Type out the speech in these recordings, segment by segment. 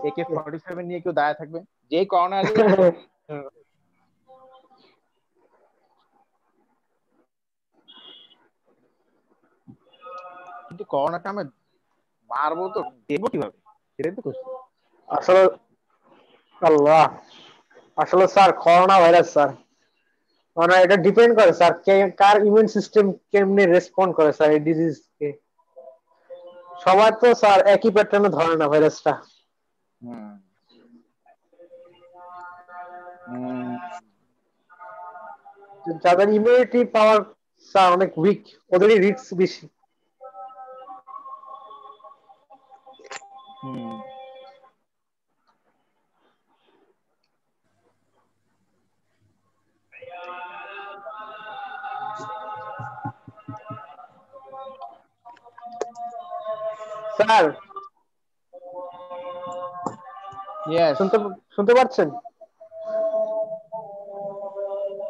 AK-47 নিয়ে কেউ দাঁড়ায় থাকবে? যেই করোনা আসবে কিন্তু করোনাটা আমরা মারবো তো দেবো কিভাবে, সেটাই তো করছি। আসলে আল্লাহ, আসলে স্যার করোনা ভাইরাস স্যার, মানে এটা ডিপেন্ড করে স্যার কার ইমিউন সিস্টেম কেমনে রেসপন্ড করে স্যার এই ডিজিজ কে। সবার তো স্যার একই প্যাটার্নে ধরে না ভাইরাসটা। হুম হুম যাদের ইমিউনিটি পাওয়ার স্যার অনেক উইক, ওদেরই রিস্ক বেশি। হুম স্যার ইয়েস, শুনতে শুনতে পাচ্ছেন?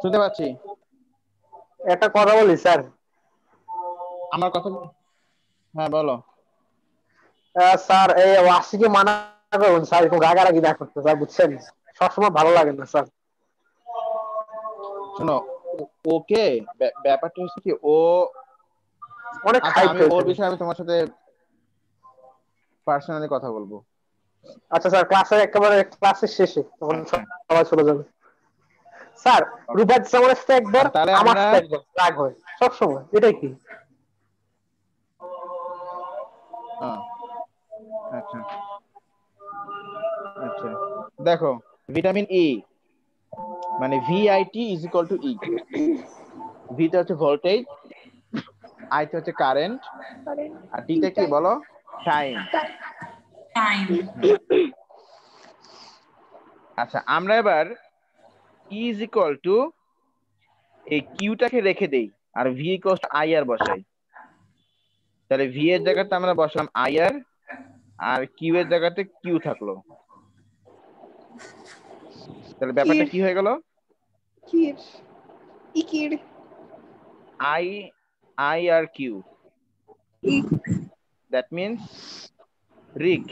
শুনতে পাচ্ছি। একটা কথা বলি স্যার। আমার কথা, হ্যাঁ বলো। স্যার এই ওয়াসিকে মানা করুন স্যার, একটু রাগারাগি না করতে স্যার, বুঝছেন? সবসময় ভালো লাগে না স্যার। শোনো, ওকে, ব্যাপারটা হচ্ছে কি, ও, অনেক আচ্ছা হাইপ আমি ওর হয়েছে। বিষয়ে আমি তোমার সাথে পার্সোনালি কথা বলবো। আচ্ছা স্যার, ক্লাসের একেবারে ক্লাসের শেষে তখন আচ্ছা, সবাই চলে যাবে। স্যার ওকে, রুবাদ জামানের সাথে একবার, তাহলে আমার আমরা, সাথে একবার রাগ হয় সব সময়, এটাই কি? হ্যাঁ, আচ্ছা আচ্ছা, দেখো, ভিটামিন ই মানে VIT ইজ ইকুয়াল টু ই। ভিটা হচ্ছে ভোল্টেজ, আইতে হচ্ছে কারেন্ট, আর টিতে কি বলো, টাইম। টাইম। আচ্ছা আমরা এবার ই ইজ ইকুয়াল টু এই কিউটাকে রেখে দেই, আর ভি ইকুয়াল টু আই আর বসাই। তাহলে ভি এর জায়গাতে আমরা বসলাম আই আর কিউ এর জায়গাতে কিউ থাকলো। তাহলে ব্যাপারটা কির কি হয়ে গেল? কির ইকির I I R Q, E that means Rick.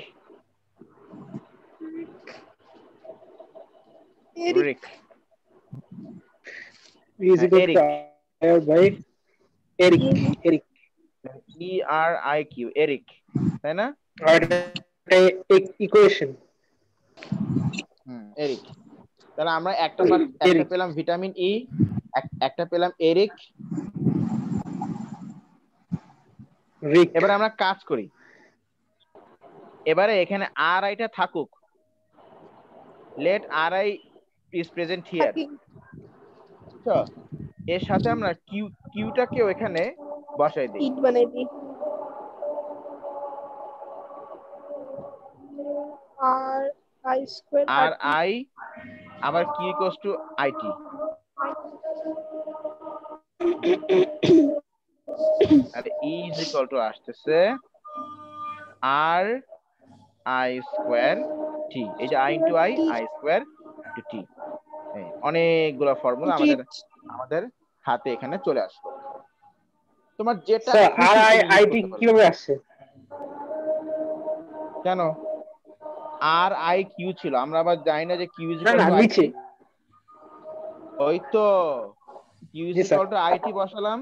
Eric Rick, is equal to Eric, আয়ার by Eric. Eric Eric ERIQ, Eric, তাই না? আর এটা ইকুয়েশন। এরিক। তাহলে আমরা একটা এরিক পেলাম ভিটামিন ই, একটা পেলাম এরিক। রিক। এবারে আমরা কাজ করি, এবারে এখানে আর আইটা থাকুক, let R I is present here. থাকি বুঝছো? এর সাথে আমরা কিউটাকেও এখানে বসাই দিই। ইট বানাই দি আর I square R thirty I আবার কিউ ইকুয়ালস টু আইটি। আর ই ইজ ইকুয়াল টু আসতেছে আর আই স্কোয়ার টি। এই যে I into I, T I square into T. অনেকগুলো ফর্মুলা আমাদের ইট আমাদের হাতে এখানে চলে আসলো। তোমার যেটা স্যার আর খুশি আই তুমি ইউজ আইটি করতে পারবে। কিভাবে আসছে? কেন? আর আই কিউ ছিল, আমরা আবার জানি না যে কিউ ইজ না ইকুয়াল না, টু নিচে। আইটি। ওই তো, কিউ ইজ জি স্যার। ইকুয়াল টু আইটি বসালাম,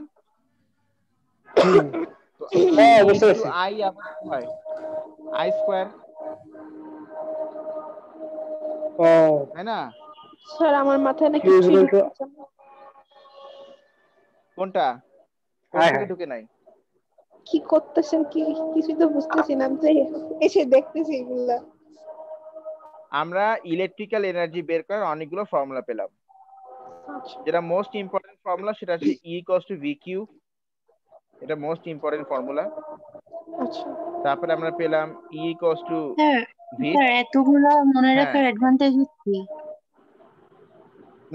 তো আই হ্যাঁ বুঝতে ইন্টু পারছি। আই আবার কি হয়, আই স্কোয়ার, ও তাই না? স্যার আমার মাথায় না কিউ ইজ কিছুই ইকুয়াল টু, ঢুকতেছে না। কোনটা, কোন হ্যাঁ থেকে হ্যাঁ, ঢুকে নাই? কি করতেছেন কি কিছুই তো বুঝতেছি না, আমি তো এসে দেখতেছি এগুলা। আমরা ইলেকট্রিক্যাল এনার্জি বের করার অনেকগুলো ফর্মুলা পেলাম। আচ্ছা যেটা মোস্ট ইম্পর্টেন্ট ফর্মুলা সেটা হচ্ছে E equals to V Q, এটা মোস্ট ইম্পর্টেন্ট ফর্মুলা। আচ্ছা তারপরে আমরা পেলাম E equals to sir, V. Sir এতগুলো মনে হ্যাঁ, রাখার অ্যাডভান্টেজ কি?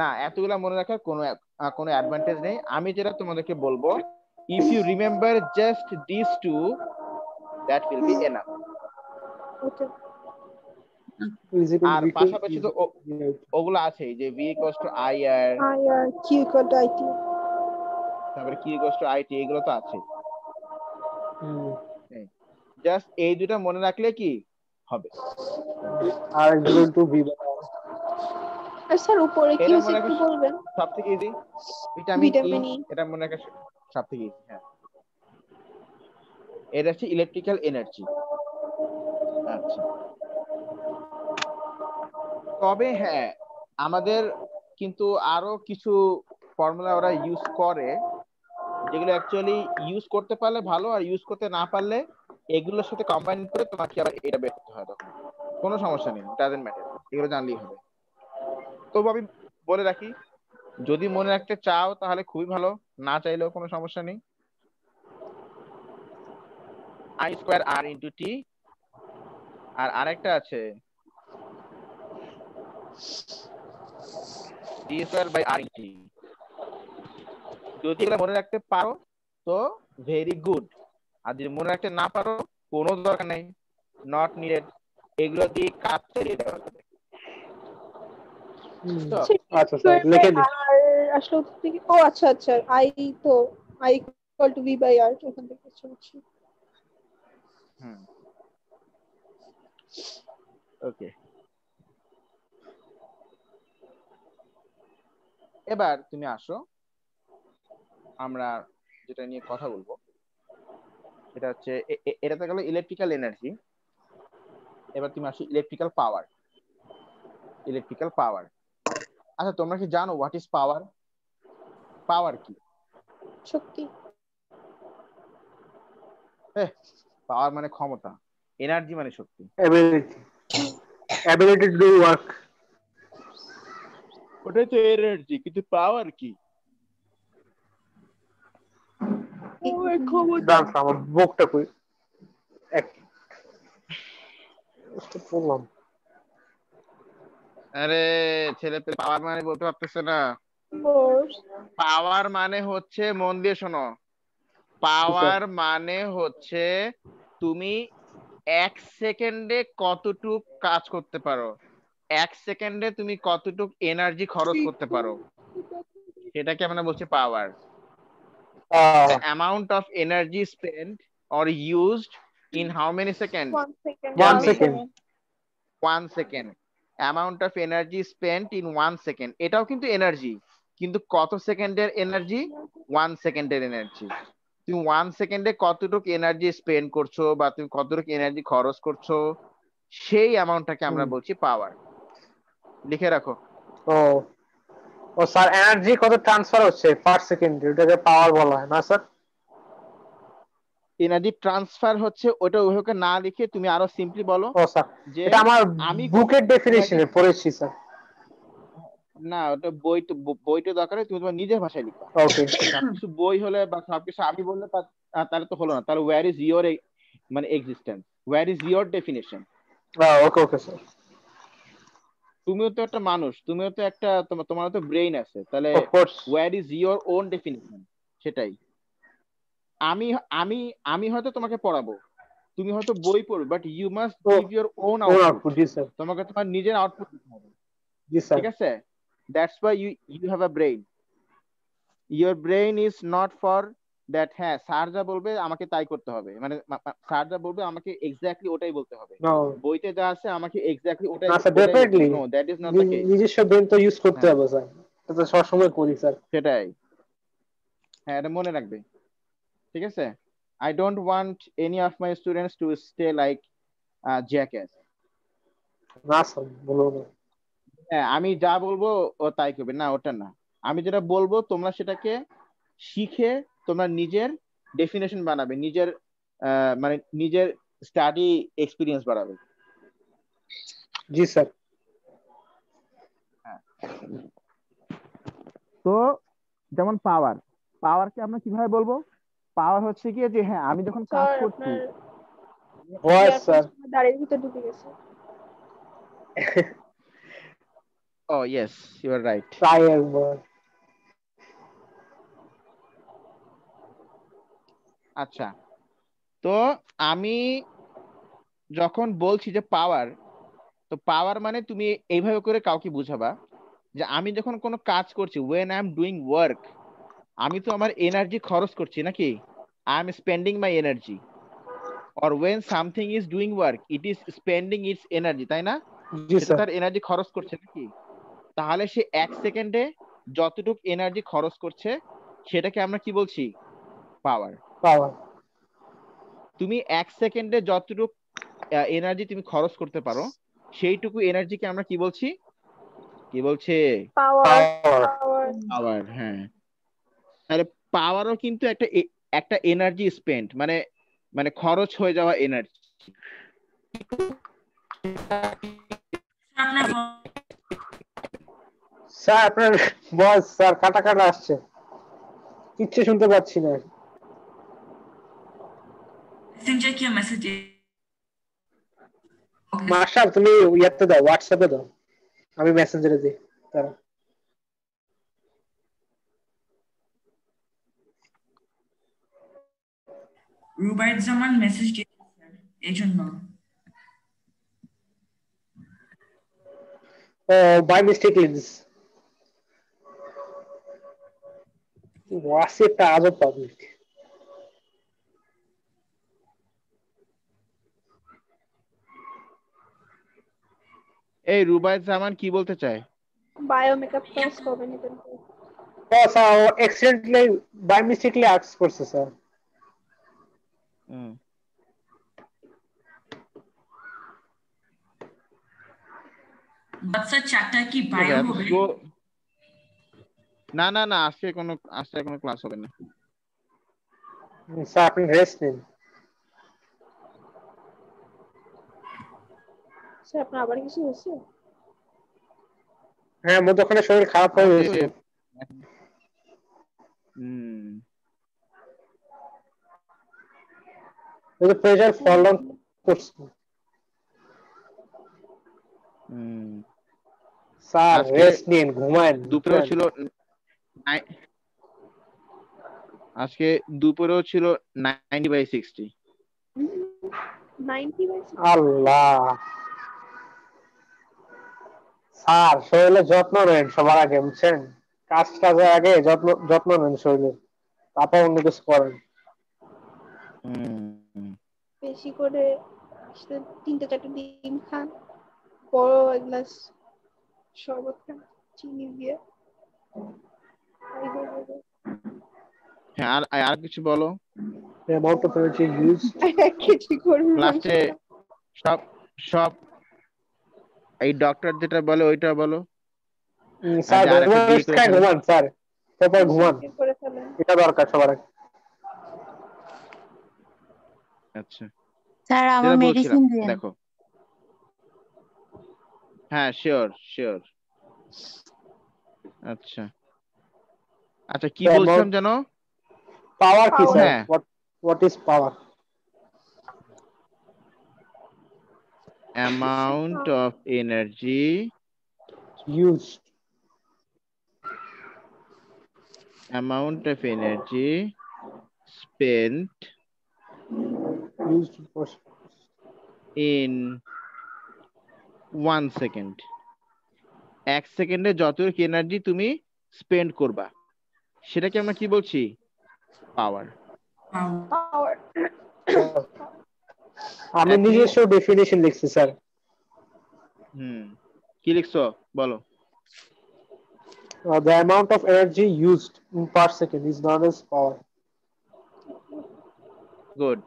না এতগুলা মনে রাখার কোনো অ্যাডভান্টেজ নেই। আমি যেটা তোমাদেরকে বলবো, if you remember just this two, that will be enough. Okay is equal to R V two পাশাপাশি ইজ তো ওগুলো আছে যে V equals to I R, I R Q equal to IT. তারপরে কিউ ইকুয়ালস টু আইটি, এগুলো তো আছে। Just এই দুটা মনে রাখলে কি হবে। আর equal to V by R. আর স্যার উপরে কি এটা হচ্ছে মনে একটু রাখা বলবেন? সব থেকে easy, vitamin E. Vitamin E. এটা মনে রাখা সব থেকে ইজি। হ্যাঁ, এটা হচ্ছে ইলেকট্রিক্যাল এনার্জি। আচ্ছা, তবে হ্যাঁ আমাদের কিন্তু আরো কিছু ফর্মুলা ওরা ইউজ করে, যেগুলো অ্যাকচুয়ালি ইউজ করতে পারলে ভালো, আর ইউজ করতে না পারলে এগুলোর সাথে কম্বাইন করে তোমাকে আবার এটা বের করতে হয়। তখন কোনো সমস্যা নেই, ডাজন্ট ম্যাটার, এগুলো জানলেই হবে। তবু আমি বলে রাখি, যদি মনে রাখতে চাও তাহলে খুবই ভালো, না চাইলেও কোনো সমস্যা নেই। I square R into T, আর আরেকটা আছে ডি স্কোয়ার বাই আর টি। যদি এগুলো মনে রাখতে পারো তো ভেরি গুড, আর যদি মনে রাখতে না পারো কোনো দরকার নেই, নট নিডেড, এগুলো দিয়ে কাজ চালিয়ে দেওয়া যাবে। তো আচ্ছা স্যার লিখে দিন। আর আসলে উত্তর থেকে ও আচ্ছা আচ্ছা আই তো I equal to V by R ওখান থেকে শুনছি। হুম, ওকে। এবার তুমি আসো, আমরা যেটা নিয়ে কথা বলবো সেটা হচ্ছে এটা তো গেল ইলেকট্রিক্যাল এনার্জি। এবার তুমি আসো ইলেকট্রিক্যাল পাওয়ার। ইলেকট্রিক্যাল পাওয়ার, আচ্ছা তোমরা কি জানো হোয়াট ইজ পাওয়ার? পাওয়ার কি? শক্তি। পাওয়ার মানে ক্ষমতা, এনার্জি মানে শক্তি। Ability, ability to do work. ওটাই তো এনার্জি, কিন্তু পাওয়ার কি? ক্ষমতা। ডান্স আমার বুকটা কই এক বললাম। আরে ছেলে পেলে পাওয়ার মানে বলতে পারতেছে না। ফোর্স। পাওয়ার মানে হচ্ছে, মন দিয়ে শোনো, পাওয়ার মানে হচ্ছে তুমি 1 সেকেন্ডে কতটুক কাজ করতে পারো, 1 সেকেন্ডে তুমি কতটুক এনার্জি খরচ করতে পারো, সেটাকে আমরা বলছি পাওয়ার। The amount of energy spent or used in how many seconds? 1 second. One Tell me. Second 1 second. Amount of energy spent in 1 second, এটাও কিন্তু এনার্জি, কিন্তু কত সেকেন্ডের এনার্জি? 1 সেকেন্ডের এনার্জি। তুমি 1 সেকেন্ডে কতটুকু এনার্জি স্পেন্ড করছো বা তুমি কতটুকু এনার্জি খরচ করছো, সেই অ্যামাউন্টটাকে আমরা বলছি পাওয়ার। লিখে রাখো। ও ও স্যার এনার্জি কত ট্রান্সফার হচ্ছে পার সেকেন্ড, এটাকে পাওয়ার বলা হয় না স্যার? এনার্জি ট্রান্সফার হচ্ছে, ওটা ওইভাবে না লিখে তুমি আরো সিম্পলি বলো ও স্যার যে এটা আমার আমি কত বুকের এনার্জি। ডেফিনিশনে পড়েছি স্যার। না, ওটা বইটা দরকার তুমি তোমার নিজের ভাষায় লিখবা। ওকে সবকিছু বই হলে বা সবকিছু আমি বললে তাহলে তো হলো না। তাহলে ওয়্যার ইজ ইয়োর মানে existence, where is your definition. Okay okay sir. তুমিও তো একটা মানুষ, তুমিও তো একটা, তোমার তো ব্রেইন আছে, তাহলে of course. Where is your own definition, সেটাই। আমি আমি আমি হয়তো তোমাকে পড়াবো, তুমি হয়তো বই পড়বে, বাট ইউ মাস্ট ও give your own own output. Output, জি স্যার। তোমাকে তোমার নিজের আউটপুট দিতে হবে, জি স্যার। ঠিক আছে? That's why you have a brain. Your brain is not for that, হ্যাঁ স্যার যা বলবে আমাকে তাই করতে হবে, মানে স্যার যা বলবে আমাকে এক্স্যাক্টলি ওটাই বলতে হবে, নো বইতে যা আছে আমাকে এক্স্যাক্টলি ওটাই না স্যার, ওটাই বলতে ডেফিনেটলি হবে। No, that is not the case. নিজস্ব ব্রেন তো ইউজ করতে হ্যাঁ, হবে স্যার, এটা তো সবসময় করি স্যার। সেটাই। হ্যাঁ, এটা মনে রাখবে, ঠিক আছে? I don't want any of my students to stay like jackass. না স্যার বলবো না। হ্যাঁ, আমি যা বলবো ও তাই করবে না, ওটা না। আমি যেটা বলবো তোমরা সেটাকে শিখে তোমরা নিজের ডেফিনেশন বানাবে, নিজের মানে নিজের স্টাডি এক্সপিরিয়েন্স বাড়াবে। জি স্যার। হ্যাঁ, তো যেমন পাওয়ার, পাওয়ারকে আমরা কিভাবে বলবো? পাওয়ার হচ্ছে কি যে, হ্যাঁ আমি যখন কাজ স্যার করছি। আপনার ভয়েস স্যার। ইয়ারফোনস দাঁড়িয়ে ভিতর ঢুকে গেছে। Oh yes, you are right. Try একবার। আচ্ছা, তো আমি যখন বলছি যে পাওয়ার, তো পাওয়ার মানে তুমি এইভাবে করে কাউকে বুঝাবা যে আমি যখন কোনো কাজ করছি, when I am doing work, আমি তো আমার এনার্জি খরচ করছি নাকি, I am spending my energy. or when something is doing work it is spending its energy, তাই না? জি সেটা স্যার। তার এনার্জি খরচ করছে নাকি? তাহলে সে 1 সেকেন্ডে যতটুকু এনার্জি খরচ করছে সেটাকে আমরা কি বলছি? পাওয়ার। পাওয়ার। তুমি 1 সেকেন্ডে যতটুকু এনার্জি তুমি খরচ করতে পারো সেইটুকু এনার্জিকে আমরা কি বলছি? কি বলছে? পাওয়ার। পাওয়ার। হ্যাঁ, তাহলে পাওয়ারও কিন্তু একটা এনার্জি স্পেন্ড, মানে মানে খরচ হয়ে যাওয়া এনার্জি। স্যার আপনার ভয়েস স্যার কাটা কাটা আসছে, কিচ্ছু শুনতে পাচ্ছি না। Check your message. মার্শাল তুমি ইয়াতে দাও, হোয়াটসঅ্যাপে দাও, আমি মেসেঞ্জারে দিই। তারা রুবাইদ জামান মেসেজ দিয়েছে এই জন্য। By mistakenly this. হোয়াটসঅ্যাপটা আজব পাবলিক। এই রুবায়েত জামান কি বলতে চায়? বায়ো মেকআপ ক্লাস কবে নেবেন? স্যার ও অ্যাক্সিডেন্টলি বাই মিস্টেকলি আস্ক করছে স্যার। বাচ্চা চারটা কি বায়ো হবে? না না না, আজকে কোনো ক্লাস হবে না স্যার আপনি রেস্ট নিন। স্যার আপনার আবার কিছু হয়েছে? হ্যাঁ মধ্যখানে শরীর খারাপ হয়ে গেছে। ওই যে প্রেসার ফল ডাউন করছে। স্যার রেস্ট নিন, ঘুমায়েন। দুপুরেও ছিল আজকে দুপুরেও ছিল 90/60। 90/60? আল্লাহ। স্যার শরীরের যত্ন নেন সবার আগে, বুঝছেন? কাজের আগে যত্ন নেন শরীরের, তারপর অন্য কিছু করেন। বেশি করে 3-4টা ডিম খান, বড় এক গ্লাস শরবত খান চিনি দিয়ে। হ্যাঁ, আর কিছু বলো। অ্যামাউন্ট অফ এনার্জি ইউজ কিছু করব লাস্টে সব এই ডক্টর যেটা বলে ওইটা বলো। স্যার রেস্ট খাই ঘুমান স্যার, প্রপার ঘুমান, এটা দরকার সবার আগে। আচ্ছা স্যার আমার মেডিসিন দেন। দেখো, হ্যাঁ শিওর। আচ্ছা আচ্ছা, কি বলছিলাম জানো? পাওয়ার কি sir? What is power? Amount of energy used spent in 1 second। 1 সেকেন্ডে যতটুকু এনার্জি তুমি স্পেন্ড করবা সেটাকে আমরা কি বলছি? পাওয়ার। আমি নিজস্ব ডেফিনিশন লিখছি স্যার। কি লিখছো বলো? The amount of energy used in per second is known as power. Good.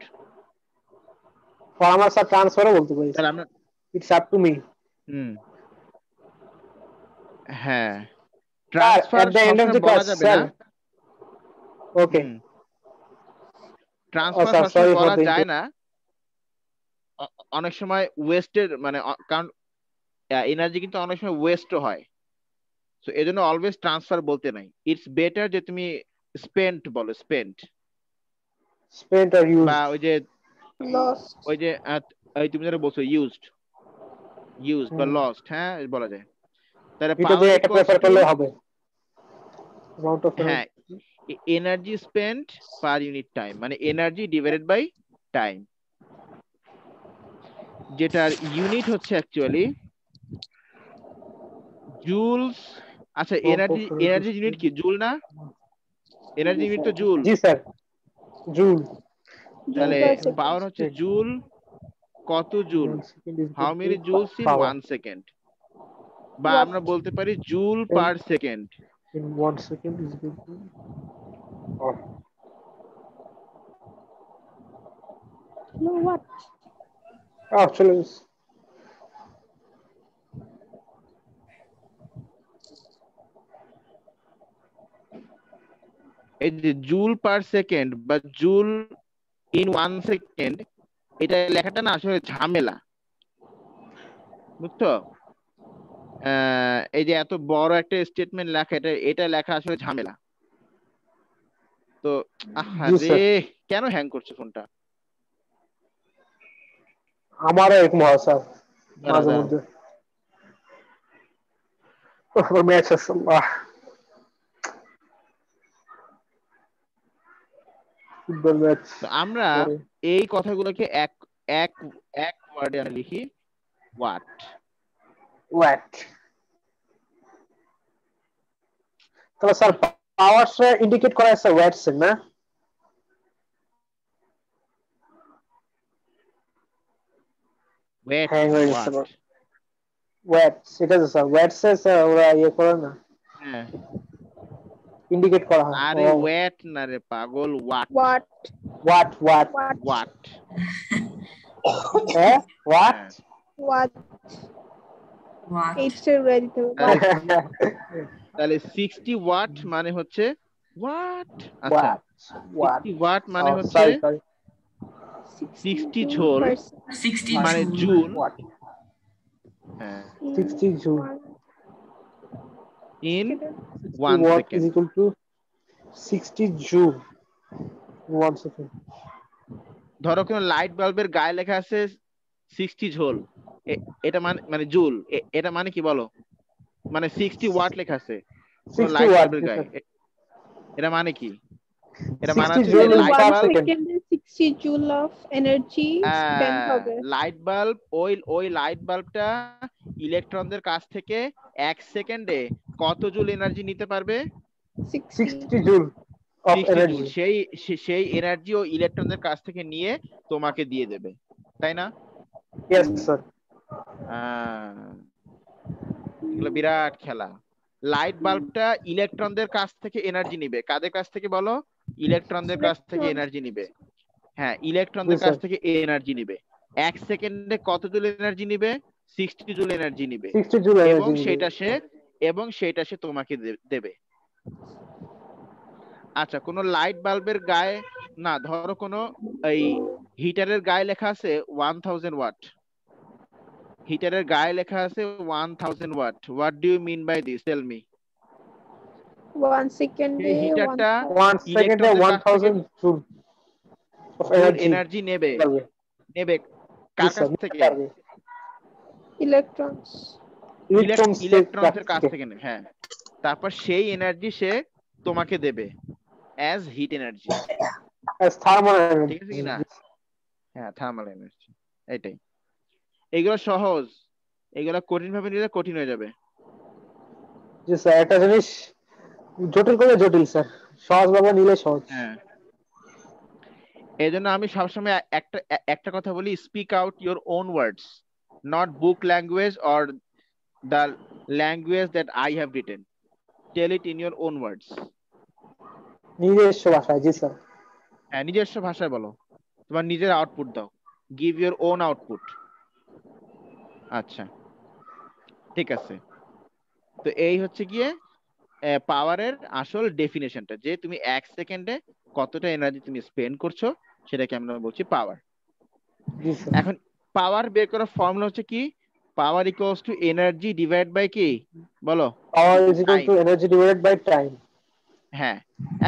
আমার স্যার ট্রান্সফারও বলতে পারি। It's up to me. হ্যাঁ, transfer at the end of the class sir. Okay, transfer সবসময় বলা যায় না, অনেক সময় ওয়েস্টের মানে কারণ এনার্জি কিন্তু অনেক সময় ওয়েস্টও হয়, সো এজন্য অলওয়েজ ট্রান্সফার বলতে নাই। ইটস বেটার যে তুমি স্পেন্ট বলো, স্পেন্ট আর ইউজড, বা ওই যে তুমি যেটা বলছো ইউজড বা লস্ট, হ্যাঁ বলা যায়। তাহলে পাওয়ার এটা প্রেফার করলে হবে। হ্যাঁ, energy spent per unit time, মানে এনার্জি ডিভাইডেড বাই টাইম, যেটার ইউনিট হচ্ছে অ্যাকচুয়ালি জুলস। আচ্ছা, এনার্জি ইউনিট কি জুল না? এনার্জি ইউনিট তো জুল। জি স্যার, জুল। জুল তাহলে পার সেকেন্ড। পাওয়ার হচ্ছে জুল, কত joule, 1 second is how equal many to joules in power 1 second, বা ওয়াট। আমরা বলতে পারি joule per second. in 1 second is equal to oh, no watt. actually it's- এই যে joule per second বা joule in 1 second, এটা লেখাটা না আসলে ঝামেলা, বুঝছো? এই যে এত বড় একটা স্টেটমেন্ট লেখা, এটা লেখা আসলে ঝামেলা। তো জি আহারে, স্যার কেন হ্যাং করছে ফোনটা? আমারও এরকম হয় স্যার দাঁড়াও মাঝে দাঁড়াও, মধ্যে ম্যাচ আছে ফুটবল ম্যাচ তো আমরা পরে এই কথাগুলোকে এক এক এক ওয়ার্ডে আমরা লিখি ওয়াট। ওয়াট তাহলে স্যার পাওয়ার ইন্ডিকেট করা আছে ওয়াটস না ওয়েট হ্যাং হয়ে গেছে ওয়াট। ওয়াটস ঠিক আছে স্যার ওয়াটস স্যার ওরা ইয়ে করে না হ্যাঁ, ইন্ডিকেট করা হয় আরে ও ওয়েট না রে পাগল, watt. Watt. Watt watt watt. Watt. হ্যাঁ ওয়াট হ্যাঁ, ওয়াট। What? এইচটা উড়াই দিতে হবে। ওয়াট। তাহলে 60 ওয়াট মানে হচ্ছে ওয়াট। আচ্ছা, ওয়াট ওয়াট 60 ওয়াট মানে হচ্ছে সরি সরি 60 ঝোল 60 মানে Joule. জুল। ওয়াট হ্যাঁ, 60 joule in 60 1 watt is second. equal to 60 joule in 1 second ধরো কোন লাইট বাল্বের গায়ে লেখা আছে 60 ঝোল, এটা মানে মানে জুল, এটা মানে কি বলো? মানে 60 ওয়াট লেখা আছে কোন 60 লাইট watt বাল্বের yes, গায়ে, sir. এটা মানে কি? এটা মানে 60 হচ্ছে যে joule is light 5 bulb, seconds 60 joule of energy spend হবে। লাইট বাল্ব, ওই লাইট বাল্বটা ইলেকট্রনদের কাছ থেকে 1 সেকেন্ডে কত জুল এনার্জি নিতে পারবে? 60 joule of 60 জুল। energy সেই এনার্জি ও ইলেকট্রনদের কাছ থেকে নিয়ে তোমাকে দিয়ে দেবে, তাই না? yes sir এগুলো বিরাট খেলা। লাইট বাল্বটা ইলেকট্রনদের কাছ থেকে এনার্জি নিবে, কাদের কাছ থেকে বলো? ইলেকট্রনদের কাছ থেকে ইলেকট্রন। এনার্জি নিবে। হ্যাঁ, yes ইলেকট্রনদের কাছ sir থেকে এনার্জি নিবে। 1 সেকেন্ডে কত জুল এনার্জি নিবে? 60 জুল এনার্জি নিবে। 60 joule এবং energy সেটা সে তোমাকে দেবে। আচ্ছা, কোন লাইট বাল্বের গায়ে, না ধরো কোন এই হিটারের গায়ে লেখা আছে 1000 ওয়াট, হিটারের গায়ে লেখা আছে 1000 watt. What do you mean by this, tell me. 1 সেকেন্ডে সেই হিটারটা 1 second ইলেকট্রনদের কাছ থেকে 1000 joule of joule energy energy নেবে। পারবে নেবে কার yes কাছ sir নিতে থেকে? পারবে ইলেকট্রনস। electrons ইলেকট্রনসের কাছ থেকে নেবে। হ্যাঁ, তারপর সেই এনার্জি সে তোমাকে দেবে as hit energy. as thermal ঠিক আছে energy কিনা? হ্যাঁ, থার্মাল এনার্জি। এটাই। এগুলো সহজ, এগুলো কঠিন ভাবে নিলে কঠিন হয়ে যাবে। জি স্যার একটা জিনিস জটিল করে জটিল স্যার সহজ ভাবে নিলে সহজ হ্যাঁ, এই জন্য আমি সবসময় একটা কথা বলি, speak out your own words, not book language or the language that I have written, tell it in your own words. নিজস্ব ভাষায় জি স্যার হ্যাঁ, নিজস্ব ভাষায় বলো, তোমার নিজের আউটপুট দাও, গিভ ইউর ওন আউটপুট। আচ্ছা, ঠিক আছে। তো এই হচ্ছে গিয়ে পাওয়ারের আসল ডেফিনেশনটা, যে তুমি 1 সেকেন্ডে কতটা এনার্জি তুমি স্পেন্ড করছো, সেটাকে আমরা বলছি পাওয়ার। জি স্যার এখন পাওয়ার বের করার ফর্মুলা হচ্ছে কি? Power equals to energy divide by কি, বলো? Power is equal time. To energy divided by time হ্যাঁ,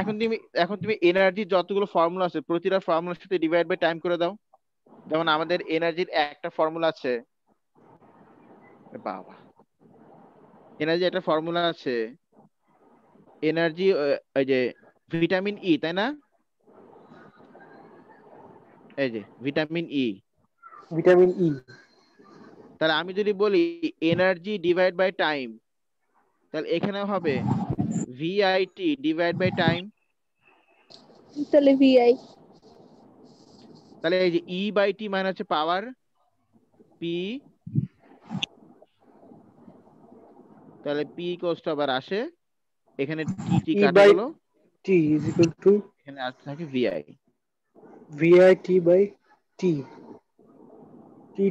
এখন তুমি এনার্জির যতগুলো ফর্মুলা আছে প্রতিটা ফর্মুলার সাথে ডিভাইড বাই টাইম করে দাও। যেমন আমাদের এনার্জির একটা ফর্মুলা আছে, বাবা, এনার্জি একটা ফর্মুলা আছে, এনার্জি ওই যে ভিটামিন ই, তাই না? এই যে ভিটামিন ই। ভিটামিন ই তাহলে আমি যদি বলি এনার্জি ডিভাইড বাই টাইম, তাহলে এখানে হবে ভিআইটি ডিভাইড বাই টাইম। তাহলে ভিআই। তাহলে এই যে ই বাই টি মানে হচ্ছে পাওয়ার পি, তাহলে পি কোস্ট আবার আসে এখানে, টি টি E কাটা by গেল, T is equal to এখানে আসতে থাকে Vi. VI T by T.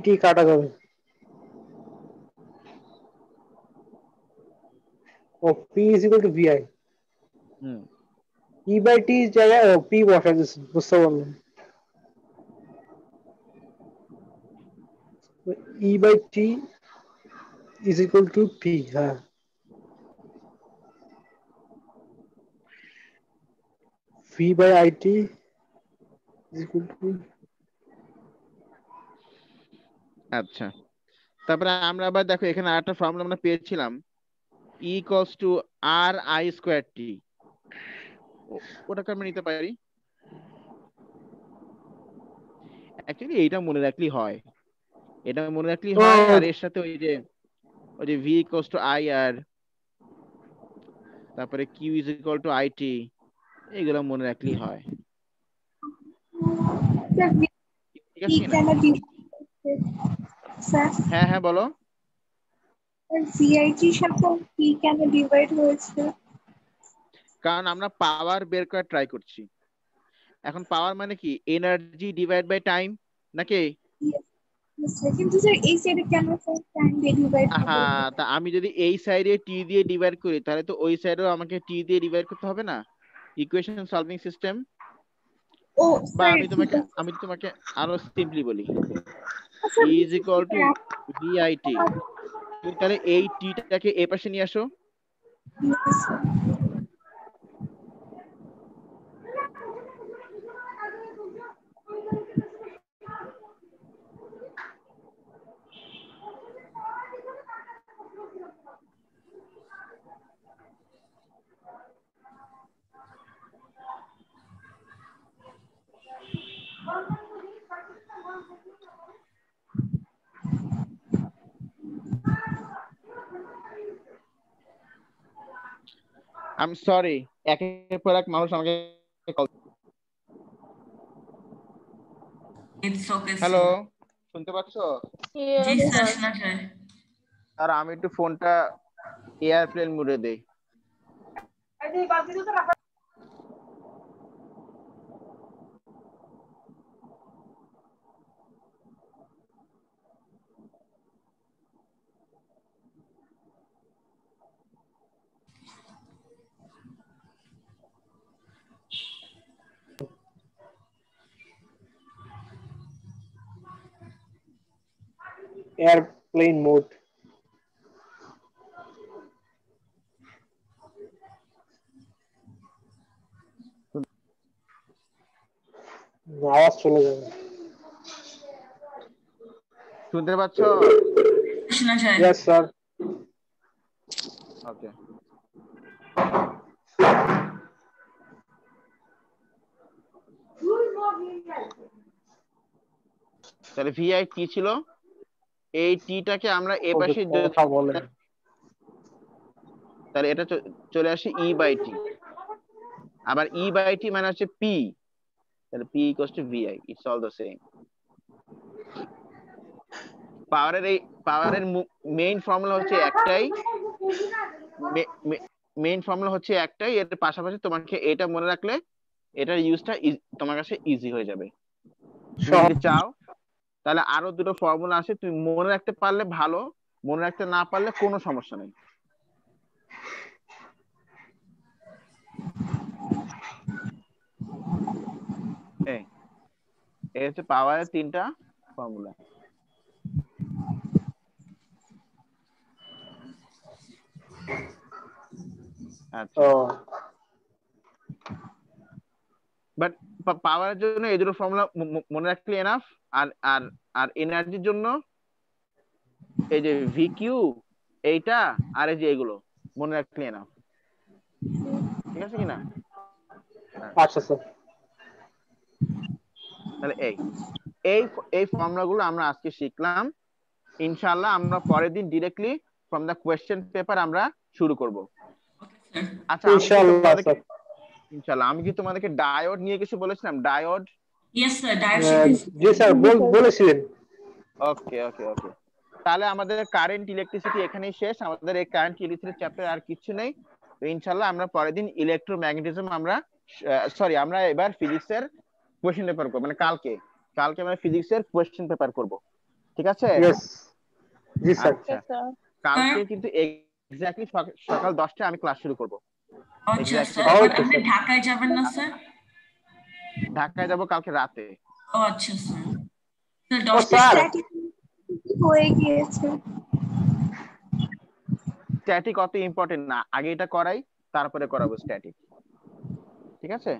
T কাটা যাবে। ও P is equal to VI. Hmm, E by T জায়গায় ও P বসা দিচ্ছে, বুঝতে পারলাম। E by T is equal to P, হ্যাঁ। V by IT is equal to আচ্ছা। তারপরে আমরা আবার দেখো এখানে আরেকটা ফর্মুলা আমরা পেয়েছিলাম, E equals to R I square T, ওটাকে আমরা নিতে পারি। অ্যাকচুয়ালি এইটা মনে রাখলেই হয়, এটা মনে রাখলেই ও হয়, আর এর সাথে ওই যে V equals to I R, তারপরে Q is equal to I T, এগুলো মনে রাখলেই হয়। স্যার ঠিক আছে কিনা? কেন স্যার হ্যাঁ হ্যাঁ বলো। ভিআইটির সাথে পি কেন ডিভাইড হয়েছে? কারণ আমরা পাওয়ার বের করার ট্রাই করছি। এখন পাওয়ার মানে কি, এনার্জি ডিভাইড বাই টাইম নাকি? কিন্তু স্যার এই সাইডে কেন স্যার টাইম দিয়ে ডিভাইড হবে? হ্যাঁ, তা আমি যদি এই সাইডে টি দিয়ে ডিভাইড করি, তাহলে তো ওই সাইডেও আমাকে টি দিয়ে ডিভাইড করতে হবে না? Equation solving system. ও বা স্যার আমি ঠিক তোমাকে আছে। আমি তোমাকে আরো সিম্পলি বলি, আচ্ছা ই ইজ বুঝছি ইকুয়াল টু স্যার, ভিআইটি। তুমি তাহলে এই টিটাকে এ পাশে নিয়ে আসো। আই এম সরি, একের পর এক মানুষ আমাকে call. It's okay, hello, sir. শুনতে পাচ্ছ? জি Yes, স্যার, sir. শোনা যায়। আর আমি একটু ফোনটা এয়ারপ্লেন মোডে দেই। airplane mode. আওয়াজ চলে যাবে। শুনতে পাচ্ছ? শোনা যায়। Yes, sir. ওকে। তাহলে ভিআই কি ছিল? এই টিটাকে আমরা এ ওকে, পাশে কথা বলে। তাহলে এটা চলে আসে ই বাই টি, আবার ই বাই টি মানে হচ্ছে পি, তাহলে P equals to VI, it's all the same. পাওয়ারের মেইন ফর্মুলা হচ্ছে একটাই, মেইন ফর্মুলা হচ্ছে একটাই, এর পাশাপাশি তোমাকে এটা মনে রাখলে এটার ইউজটা তোমার কাছে ইজি হয়ে যাবে। তুমি যদি চাও তাহলে আরো দুটো ফর্মুলা আছে, তুমি মনে রাখতে পারলে ভালো, মনে রাখতে না পারলে কোনো সমস্যা নেই। এই হচ্ছে পাওয়ারের তিনটা ফর্মুলা। আচ্ছা, ও বাট পাওয়ারের জন্য এই দুটো ফর্মুলা মনে রাখলে এনাফ। আর আর আর এনার্জির জন্য এই যে ভি কিউ এইটা, আর এই যে এগুলো মনে রাখলে এনাফ। ঠিক আছে কিনা? আচ্ছা স্যার। তাহলে এই এই এই ফর্মুলা গুলো আমরা আজকে শিখলাম। ইনশাআল্লাহ আমরা পরের দিন directly from the question paper আমরা শুরু করব। স্যার আচ্ছা, ইনশাআল্লাহ স্যার। ইনশাআল্লাহ আমি কি তোমাদেরকে ডায়োড নিয়ে কিছু বলেছিলাম? Diode Yes, sir. Direct shipping. জি স্যার বলেছিলেন। ওকে ওকে ওকে, তাহলে আমাদের কারেন্ট ইলেকট্রিসিটি এখানেই শেষ। আমাদের এই কারেন্ট ইলেকট্রিসিটি চ্যাপ্টার আর কিছু নেই। তো ইনশাআল্লাহ আমরা পরের দিন ইলেকট্রোম্যাগনেটিজম আমরা আমরা এবার ফিজিক্সের কোশ্চেন পেপার করব, মানে কালকে আমরা ফিজিক্সের কোশ্চেন পেপার করব, ঠিক আছে? ইয়েস জি স্যার। আচ্ছা, কালকে কিন্তু এক্স্যাক্টলি সকাল 10টায় আমি ক্লাস শুরু করব। আচ্ছা Exactly. স্যার, Okay, আপনি sir. ঢাকায় যাবেন না স্যার? ঢাকায় যাব কালকে রাতে। ও আচ্ছা স্যার। স্যার ও 10টা স্যার হয়ে গিয়েছে। স্ট্যাটিক অত ইম্পর্টেন্ট না, আগে এটা করাই তারপরে করাবো স্ট্যাটিক, ঠিক আছে?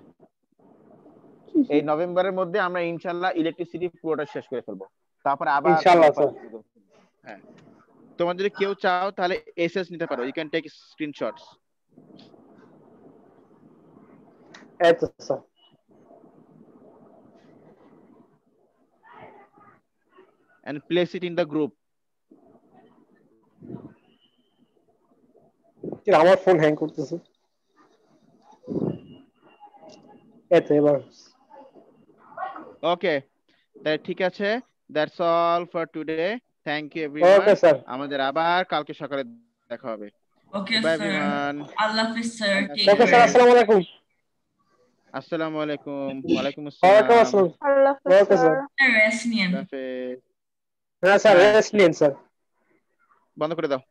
এই নভেম্বরের মধ্যে আমরা ইনশাআল্লাহ ইলেকট্রিসিটি পুরোটা শেষ করে ফেলবো, তারপরে আবার ইনশাআল্লাহ স্যার। হ্যাঁ, তোমরা যদি কেউ চাও তাহলে এসএস নিতে পারো, ইউ ক্যান টেক স্ক্রিনশটস এই তো sir. and place it in the group. আমার ফোন হ্যাং করতেছে। এই তো এবার। ওকে, তাহলে ঠিক আছে, that's all for today, thank you everyone. Okay sir. আমাদের আবার কালকে সকালে দেখা হবে। Okay bye sir, everyone. আল্লাহ হাফেজ sir, take okay sir, care. আসসালামু আলাইকুম। আসসালামু আলাইকুম। ওয়ালাইকুম ওয়ালাইকুম আসসালাম। আসসালাম। আল্লাহ হাফেজ ওকে স্যার। স্যার। রেস্ট নিন। আল্লাহ হাফেজ। হ্যাঁ স্যার, হ্যাঁ। রেস্ট নিন স্যার। বন্ধ করে দাও।